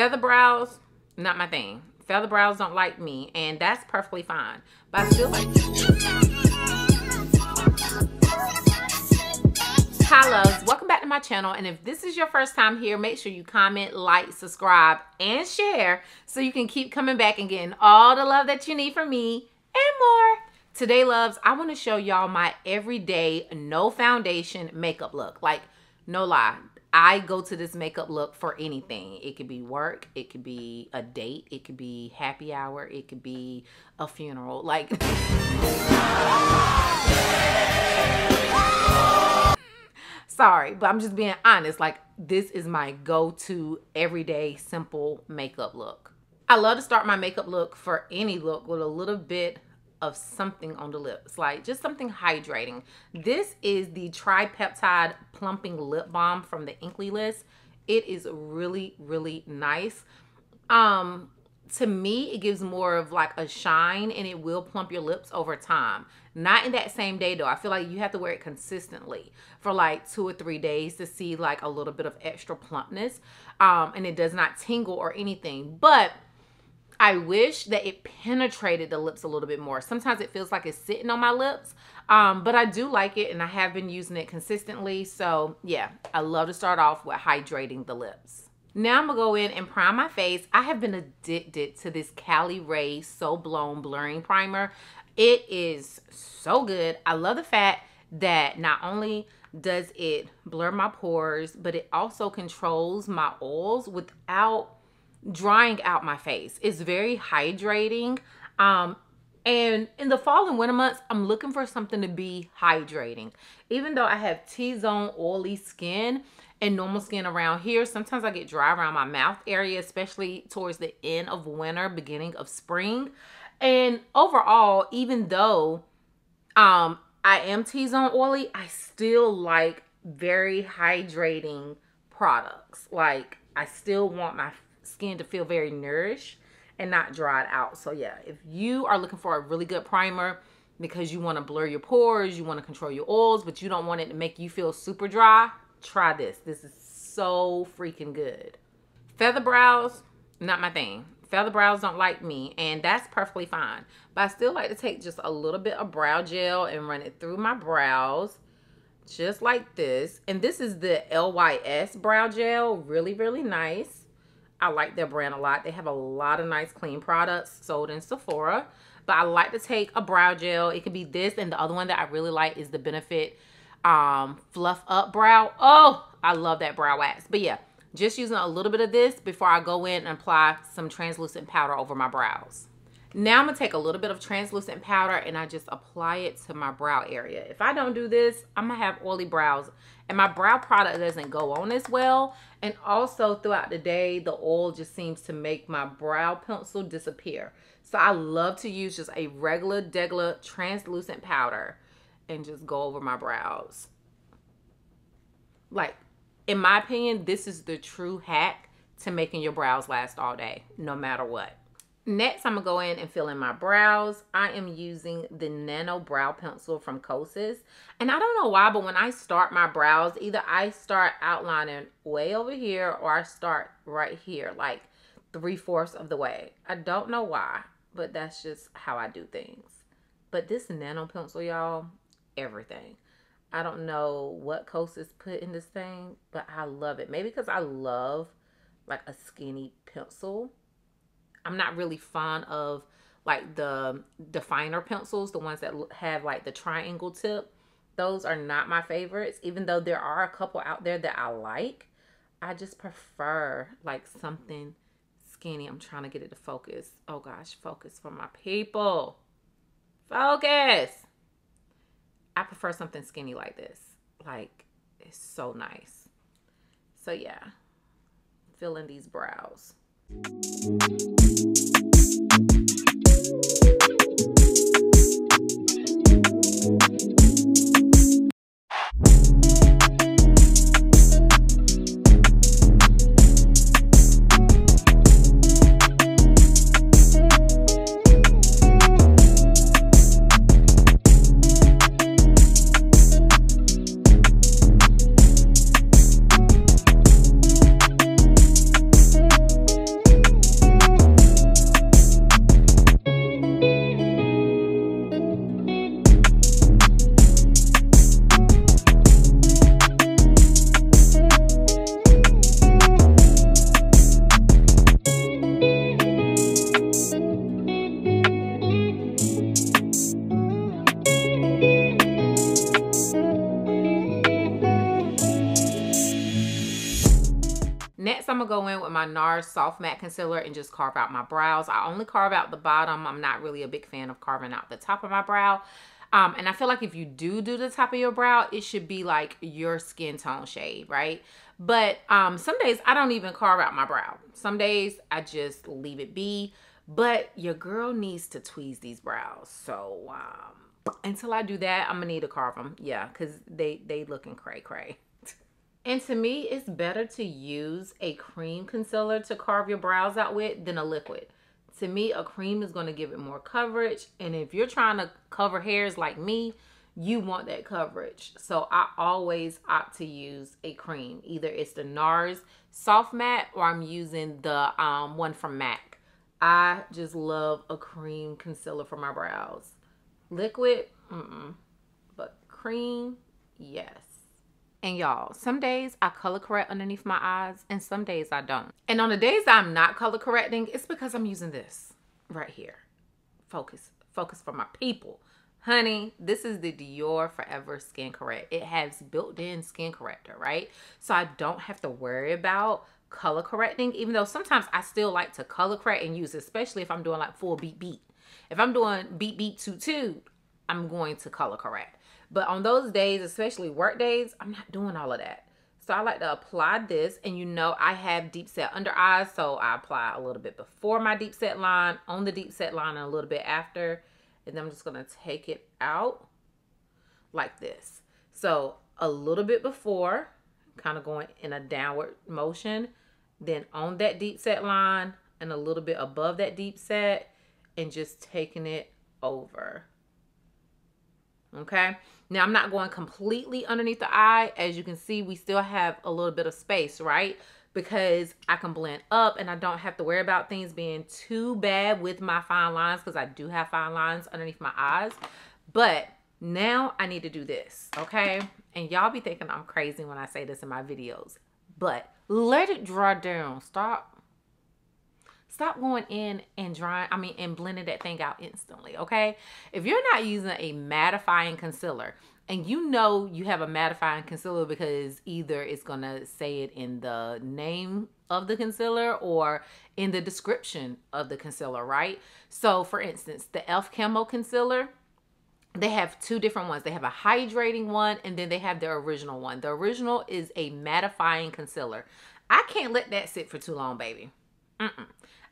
Feather brows, not my thing. Feather brows don't like me, and that's perfectly fine. But I still like Hi loves, welcome back to my channel, and if this is your first time here, make sure you comment, like, subscribe, and share so you can keep coming back and getting all the love that you need from me and more. Today, loves, I want to show y'all my everyday no foundation makeup look. Like, no lie, I go to this makeup look for anything. It could be work, it could be a date, it could be happy hour, it could be a funeral. Like, sorry, but I'm just being honest. Like, this is my go-to everyday simple makeup look. I love to start my makeup look for any look with a little bit of something on the lips, like just something hydrating. This is the Tripeptide Plumping Lip Balm from the Inkly List. It is really, really nice. To me, it gives more of like a shine, and it will plump your lips over time. Not in that same day though. I feel like you have to wear it consistently for like 2 or 3 days to see like a little bit of extra plumpness. And it does not tingle or anything, but I wish that it penetrated the lips a little bit more. Sometimes it feels like it's sitting on my lips, but I do like it, and I have been using it consistently. So yeah, I love to start off with hydrating the lips. Now I'm gonna go in and prime my face. I have been addicted to this Cali Ray So Blown Blurring Primer. It is so good. I love the fact that not only does it blur my pores, but it also controls my oils without drying out my face. It's very hydrating. And in the fall and winter months, I'm looking for something to be hydrating. Even though I have T-zone oily skin and normal skin around here, sometimes I get dry around my mouth area, especially towards the end of winter, beginning of spring. And overall, even though I am T-zone oily, I still like very hydrating products. Like, I still want my skin to feel very nourished and not dried out. So yeah, if you are looking for a really good primer because you want to blur your pores, you want to control your oils, but you don't want it to make you feel super dry, try this. This is so freaking good. Feather brows, not my thing. Feather brows don't like me, and that's perfectly fine. But I still like to take just a little bit of brow gel and run it through my brows, just like this. And this is the LYS brow gel. Really, really nice. I like their brand a lot. They have a lot of nice clean products sold in Sephora. But I like to take a brow gel. It could be this, and the other one that I really like is the Benefit Fluff Up Brow. Oh, I love that brow wax. But yeah, just using a little bit of this before I go in and apply some translucent powder over my brows. Now I'm going to take a little bit of translucent powder and I just apply it to my brow area. If I don't do this, I'm going to have oily brows, and my brow product doesn't go on as well. And also throughout the day, the oil just seems to make my brow pencil disappear. So I love to use just a regular degular translucent powder and just go over my brows. Like, in my opinion, this is the true hack to making your brows last all day, no matter what. Next, I'm going to go in and fill in my brows. I am using the Nano Brow Pencil from Kosas. And I don't know why, but when I start my brows, either I start outlining way over here or I start right here, like 3/4 of the way. I don't know why, but that's just how I do things. But this Nano pencil, y'all, everything. I don't know what Kosas put in this thing, but I love it. Maybe because I love like a skinny pencil. I'm not really fond of like the definer pencils, the ones that have like the triangle tip. Those are not my favorites, even though there are a couple out there that I like. I just prefer like something skinny. I'm trying to get it to focus. Oh gosh, focus for my people. Focus. I prefer something skinny like this. Like, it's so nice. So yeah, fill in these brows. with my NARS Soft Matte Concealer and just carve out my brows. I only carve out the bottom. I'm not really a big fan of carving out the top of my brow. And I feel like if you do the top of your brow, it should be like your skin tone shade, right? But some days I don't even carve out my brow. Some days I just leave it be. But your girl needs to tweeze these brows. So until I do that, I'm gonna need to carve them. Yeah, because they looking cray cray. And to me, it's better to use a cream concealer to carve your brows out with than a liquid. To me, a cream is going to give it more coverage. And if you're trying to cover hairs like me, you want that coverage. So I always opt to use a cream. Either it's the NARS Soft Matte or I'm using the one from MAC. I just love a cream concealer for my brows. Liquid, but cream, yes. And y'all, some days I color correct underneath my eyes and some days I don't. And on the days I'm not color correcting, it's because I'm using this right here. Focus for my people. Honey, this is the Dior Forever Skin Correct. It has built-in skin corrector, right? So I don't have to worry about color correcting, even though sometimes I still like to color correct and use it, especially if I'm doing like full beat. If I'm doing beat toot, I'm going to color correct. But on those days, especially work days, I'm not doing all of that. So I like to apply this, and you know I have deep set under eyes, so I apply a little bit before my deep set line, on the deep set line, and a little bit after. And then I'm just gonna take it out like this. So a little bit before, kind of going in a downward motion, then on that deep set line, and a little bit above that deep set, and just taking it over. Okay, now I'm not going completely underneath the eye. As you can see, we still have a little bit of space, right? Because I can blend up and I don't have to worry about things being too bad with my fine lines, because I do have fine lines underneath my eyes. But now I need to do this, okay? And y'all be thinking I'm crazy when I say this in my videos, but let it dry down. Stop going in and and blending that thing out instantly, okay? If you're not using a mattifying concealer, and you know you have a mattifying concealer because either it's going to say it in the name of the concealer or in the description of the concealer, right? So, for instance, the e.l.f. Camo Concealer, they have two different ones. They have a hydrating one, and then they have their original one. The original is a mattifying concealer. I can't let that sit for too long, baby.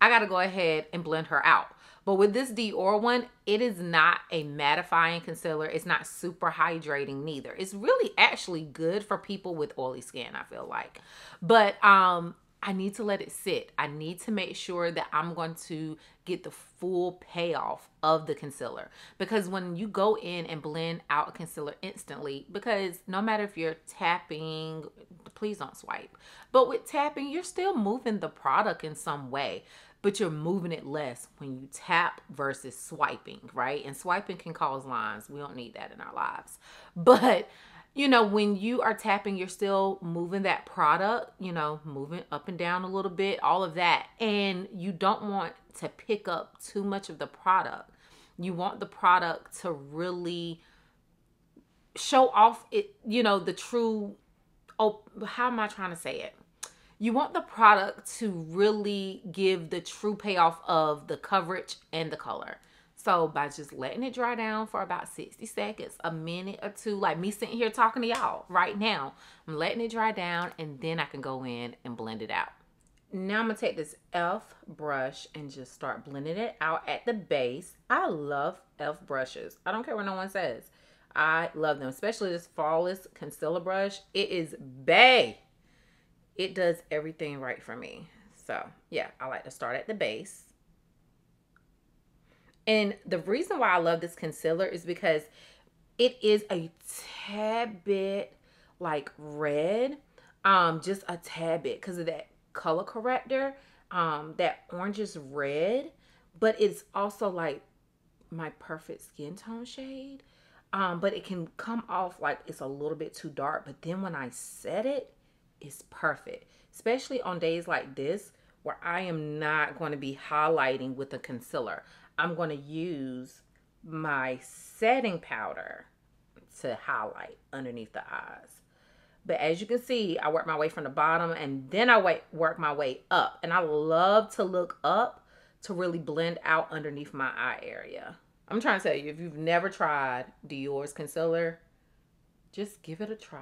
I got to go ahead and blend her out. But with this Dior one, it is not a mattifying concealer. It's not super hydrating neither. It's really actually good for people with oily skin, I feel like. But I need to let it sit. I need to make sure that I'm going to get the full payoff of the concealer. Because when you go in and blend out a concealer instantly, because no matter if you're tapping, please don't swipe. But with tapping, you're still moving the product in some way. But you're moving it less when you tap versus swiping, right? And swiping can cause lines. We don't need that in our lives. But, you know, when you are tapping, you're still moving that product, you know, moving up and down a little bit, all of that. And you don't want to pick up too much of the product. You want the product to really show off it, you know, the true, how am I trying to say it? You want the product to really give the true payoff of the coverage and the color. So by just letting it dry down for about 60 seconds, a minute or two, like me sitting here talking to y'all right now, I'm letting it dry down and then I can go in and blend it out. Now I'm going to take this e.l.f. brush and just start blending it out at the base. I love e.l.f. brushes. I don't care what no one says. I love them, especially this Flawless Concealer Brush. It is bae. It does everything right for me. So, yeah, I like to start at the base. And the reason why I love this concealer is because it is a tad bit like red. Just a tad bit because of that color corrector. That orangish red. But it's also like my perfect skin tone shade. But it can come off like it's a little bit too dark. But then when I set it, it's perfect, especially on days like this where I am not going to be highlighting with a concealer. I'm going to use my setting powder to highlight underneath the eyes. But as you can see, I work my way from the bottom and then I work my way up. And I love to look up to really blend out underneath my eye area. I'm trying to tell you, if you've never tried Dior's concealer, just give it a try.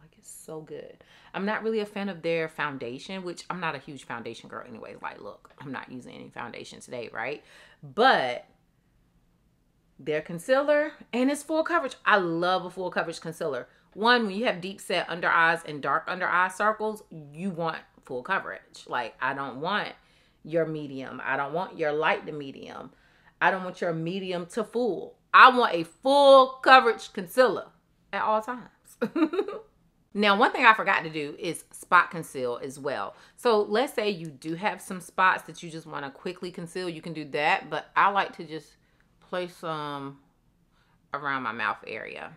Like, it's so good. I'm not really a fan of their foundation, which I'm not a huge foundation girl anyway. Like, look, I'm not using any foundation today, right? But their concealer, and it's full coverage. I love a full coverage concealer. One, when you have deep set under eyes and dark under eye circles, you want full coverage. Like, I don't want your medium. I don't want your light to medium. I don't want your medium to full. I want a full coverage concealer at all times. Now, one thing I forgot to do is spot conceal as well. So let's say you do have some spots that you just want to quickly conceal. You can do that, but I like to just place some around my mouth area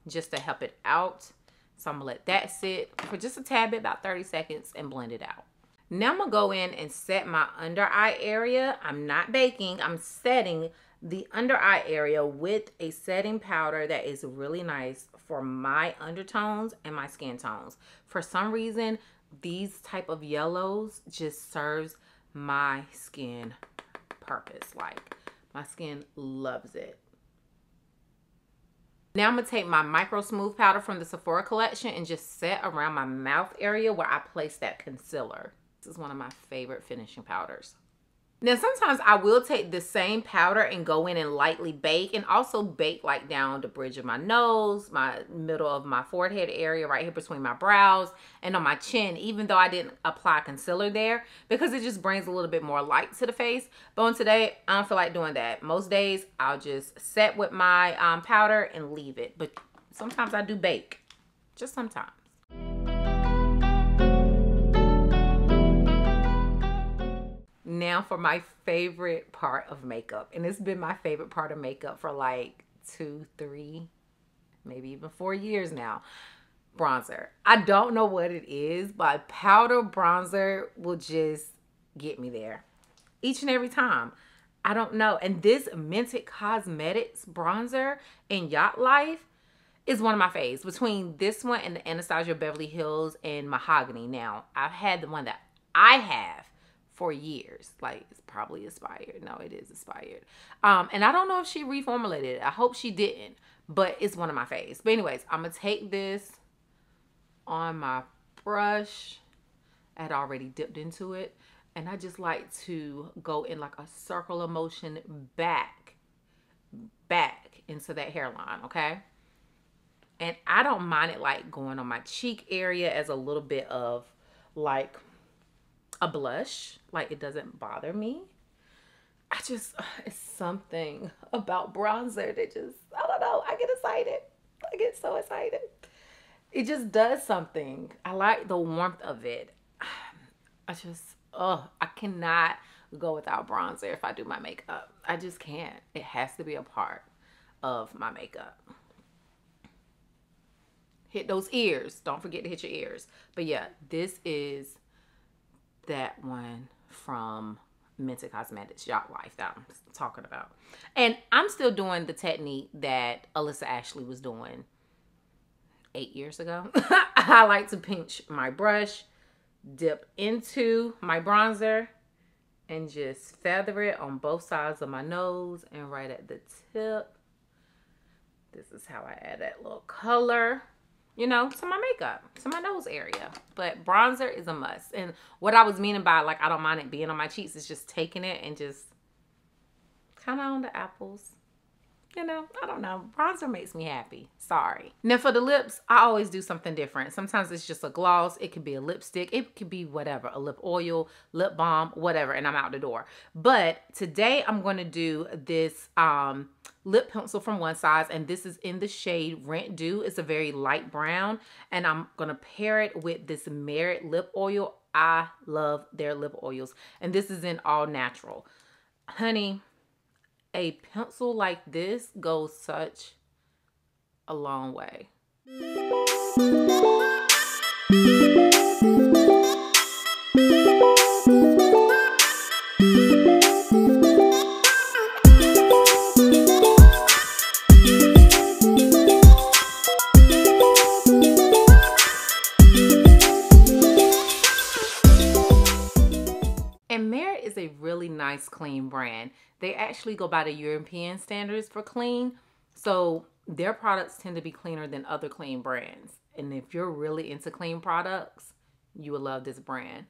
just to help it out. So I'm gonna let that sit for just a tad bit, about 30 seconds, and blend it out. Now I'm gonna go in and set my under eye area. I'm not baking, I'm setting the under eye area with a setting powder that is really nice for my undertones and my skin tones. For some reason, these type of yellows just serves my skin purpose. Like, my skin loves it. Now I'm going to take my Micro Smooth powder from the Sephora collection and just set around my mouth area where I place that concealer. This is one of my favorite finishing powders. Now, sometimes I will take the same powder and go in and lightly bake, and also bake like down the bridge of my nose, my middle of my forehead area, right here between my brows, and on my chin, even though I didn't apply concealer there, because it just brings a little bit more light to the face. But on today, I don't feel like doing that. Most days, I'll just set with my powder and leave it. But sometimes I do bake, just sometimes. Now for my favorite part of makeup, and it's been my favorite part of makeup for like 2, 3, maybe even 4 years now. Bronzer. I don't know what it is, but powder bronzer will just get me there each and every time. I don't know. And this Mented Cosmetics bronzer in Yacht Life is one of my faves. Between this one and the Anastasia Beverly Hills and Mahogany. Now, I've had the one that I have for years. Like, it's probably expired. No, it is expired. And I don't know if she reformulated it. I hope she didn't, but it's one of my faves. But anyways, I'm gonna take this on my brush. I had already dipped into it, and I just like to go in like a circular motion back into that hairline, okay? And I don't mind it like going on my cheek area as a little bit of like a blush. Like, it doesn't bother me. It's something about bronzer that just, I don't know, I get excited. I get so excited. It just does something. I like the warmth of it. I cannot go without bronzer if I do my makeup. I just can't. It has to be a part of my makeup. Hit those ears. Don't forget to hit your ears. But yeah, this is that one from Mented Cosmetics Yacht Life that I'm talking about. And I'm still doing the technique that Alyssa Ashley was doing 8 years ago. I like to pinch my brush, dip into my bronzer, and just feather it on both sides of my nose and right at the tip. This is how I add that little color, you know, to my makeup, to my nose area. But bronzer is a must. And what I was meaning by, like, I don't mind it being on my cheeks, is just taking it and just kind of on the apples. You know, I don't know. Bronzer makes me happy. Sorry. Now for the lips, I always do something different. Sometimes it's just a gloss. It could be a lipstick. It could be whatever. A lip oil, lip balm, whatever. And I'm out the door. But today I'm going to do this lip pencil from One Size. And this is in the shade Rent Dew. It's a very light brown. And I'm going to pair it with this Merit lip oil. I love their lip oils. And this is in all natural. Honey, a pencil like this goes such a long way. And Merit is a really nice clean brand. They actually go by the European standards for clean. So their products tend to be cleaner than other clean brands. And if you're really into clean products, you will love this brand.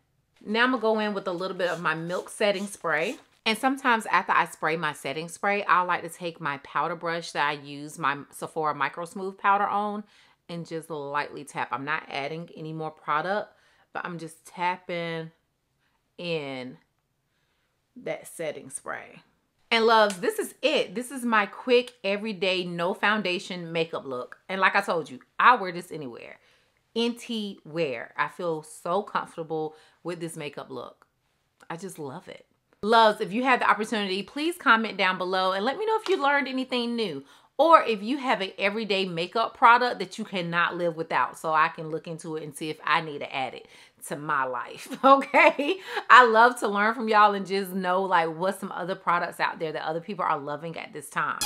Now I'm gonna go in with a little bit of my Milk setting spray. And sometimes after I spray my setting spray, I like to take my powder brush that I use my Sephora Micro Smooth powder on and just lightly tap. I'm not adding any more product, but I'm just tapping in that setting spray. And loves, this is it. This is my quick, everyday, no foundation makeup look. And like I told you, I wear this anywhere. NT wear. I feel so comfortable with this makeup look. I just love it. Loves, if you have the opportunity, please comment down below and let me know if you learned anything new. Or if you have an everyday makeup product that you cannot live without, so I can look into it and see if I need to add it to my life, okay? I love to learn from y'all and just know like what's some other products out there that other people are loving at this time.